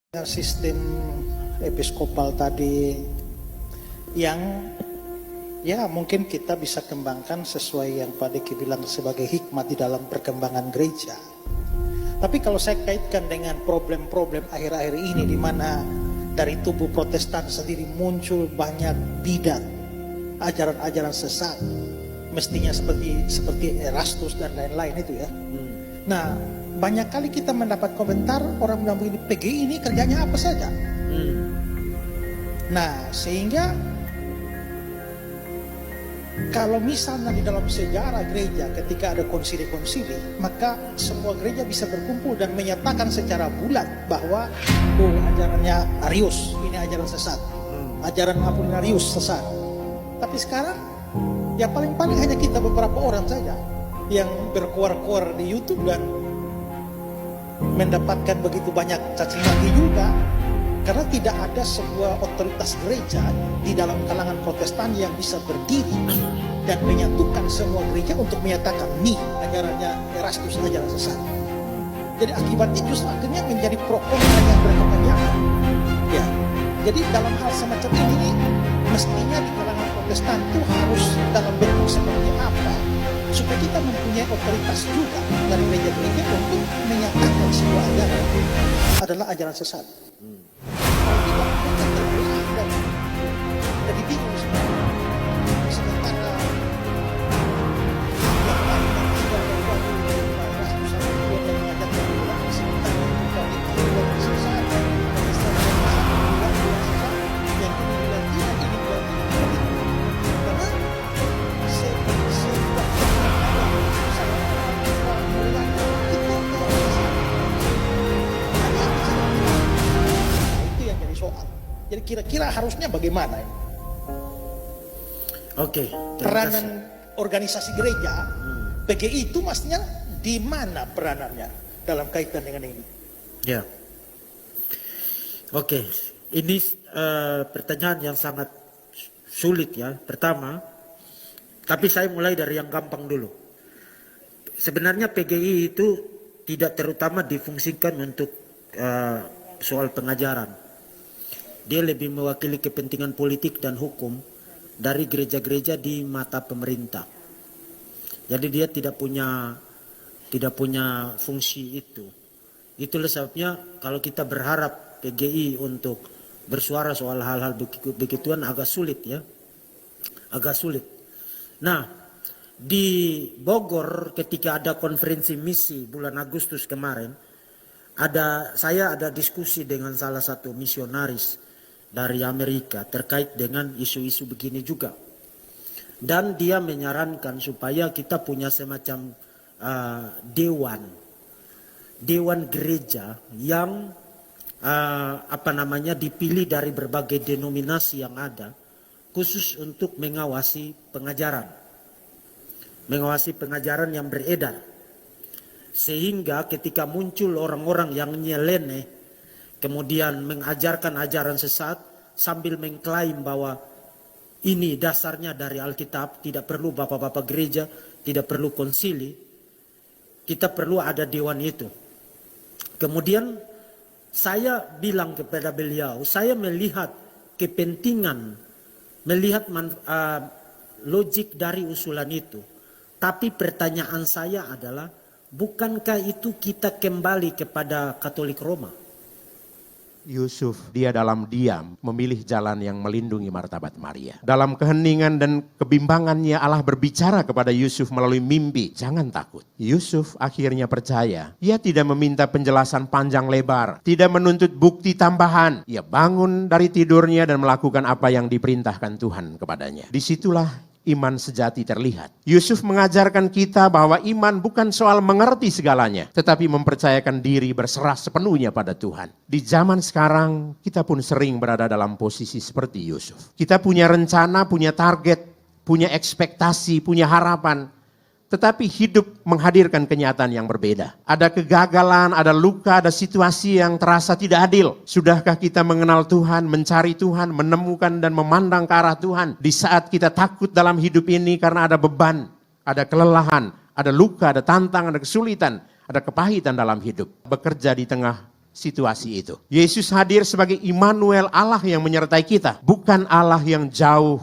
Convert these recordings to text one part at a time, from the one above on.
Sistem episkopal tadi yang ya mungkin kita bisa kembangkan sesuai yang Pak Diki bilang sebagai hikmat di dalam perkembangan gereja. Tapi kalau saya kaitkan dengan problem-problem akhir-akhir ini di mana dari tubuh Protestan sendiri muncul banyak bidat, ajaran-ajaran sesat, mestinya seperti Erastus dan lain-lain itu ya. Nah, banyak kali kita mendapat komentar orang bilang begini, PGI ini kerjanya apa saja. Nah, sehingga kalau misalnya di dalam sejarah gereja ketika ada konsili-konsili, maka semua gereja bisa berkumpul dan menyatakan secara bulat bahwa ajarannya Arius, ini ajaran sesat. Ajaran Apollinarius sesat. Tapi sekarang ya paling-paling hanya kita beberapa orang saja yang berkuar-kuar di YouTube dan mendapatkan begitu banyak caci maki juga, karena tidak ada sebuah otoritas gereja di dalam kalangan Protestan yang bisa berdiri dan menyatukan semua gereja untuk menyatakan nih ajarannya Erastus ajaran sesat. Jadi akibatnya justru akhirnya menjadi pro kontra yang berkepanjangan. Ya, jadi dalam hal semacam ini mestinya di kalangan Protestan itu harus dalam bentuk seperti apa supaya kita mempunyai otoritas juga dari gereja-gereja untuk menyatakan sebuah ajaran adalah ajaran sesat. Kalau tidak, kita terbelah dan jadi bingung sebenarnya. Sementara yang lain dan tidak berkuatu Erasmus dan mengajarkan ulang, sementara kita bilang sesat, Protestan bilang sesat, yang ini bilang tidak, ini bilang tidak. Karena itu yang jadi soal. Jadi kira-kira harusnya bagaimana? Oke, Peranan organisasi gereja PGI itu mestinya di mana peranannya dalam kaitan dengan ini? Ya. Oke, ini pertanyaan yang sangat sulit ya. Pertama, tapi saya mulai dari yang gampang dulu. Sebenarnya PGI itu tidak terutama difungsikan untuk soal pengajaran. Dia lebih mewakili kepentingan politik dan hukum dari gereja-gereja di mata pemerintah. Jadi dia tidak punya fungsi itu. Itulah sebabnya kalau kita berharap PGI untuk bersuara soal hal-hal begituan agak sulit ya. Agak sulit. Nah, di Bogor ketika ada konferensi misi bulan Agustus kemarin, saya ada diskusi dengan salah satu misionaris dari Amerika terkait dengan isu-isu begini juga. Dan dia menyarankan supaya kita punya semacam dewan gereja yang dipilih dari berbagai denominasi yang ada, khusus untuk mengawasi pengajaran yang beredar. Sehingga ketika muncul orang-orang yang nyeleneh kemudian mengajarkan ajaran sesat sambil mengklaim bahwa ini dasarnya dari Alkitab, tidak perlu bapak-bapak gereja, tidak perlu konsili, kita perlu ada dewan itu. Kemudian saya bilang kepada beliau, saya melihat kepentingan, melihat logik dari usulan itu. Tapi pertanyaan saya adalah, bukankah itu kita kembali kepada Katolik Roma? Yusuf, dia dalam diam memilih jalan yang melindungi martabat Maria. Dalam keheningan dan kebimbangannya Allah berbicara kepada Yusuf melalui mimpi. Jangan takut. Yusuf akhirnya percaya. Ia tidak meminta penjelasan panjang lebar. Tidak menuntut bukti tambahan. Ia bangun dari tidurnya dan melakukan apa yang diperintahkan Tuhan kepadanya. Disitulah iman sejati terlihat. Yusuf mengajarkan kita bahwa iman bukan soal mengerti segalanya, tetapi mempercayakan diri berserah sepenuhnya pada Tuhan. Di zaman sekarang, kita pun sering berada dalam posisi seperti Yusuf. Kita punya rencana, punya target, punya ekspektasi, punya harapan, tetapi hidup menghadirkan kenyataan yang berbeda. Ada kegagalan, ada luka, ada situasi yang terasa tidak adil. Sudahkah kita mengenal Tuhan, mencari Tuhan, menemukan dan memandang ke arah Tuhan di saat kita takut dalam hidup ini karena ada beban, ada kelelahan, ada luka, ada tantangan, ada kesulitan, ada kepahitan dalam hidup. Bekerja di tengah situasi itu. Yesus hadir sebagai Immanuel, Allah yang menyertai kita, bukan Allah yang jauh,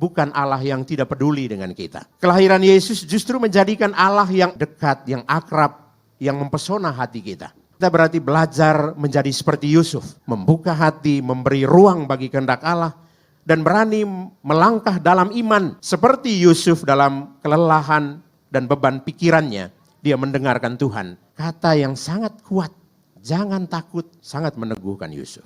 bukan Allah yang tidak peduli dengan kita. Kelahiran Yesus justru menjadikan Allah yang dekat, yang akrab, yang mempesona hati kita. Kita berarti belajar menjadi seperti Yusuf, membuka hati, memberi ruang bagi kehendak Allah, dan berani melangkah dalam iman. Seperti Yusuf dalam kelelahan dan beban pikirannya, dia mendengarkan Tuhan. Kata yang sangat kuat, jangan takut, sangat meneguhkan Yusuf.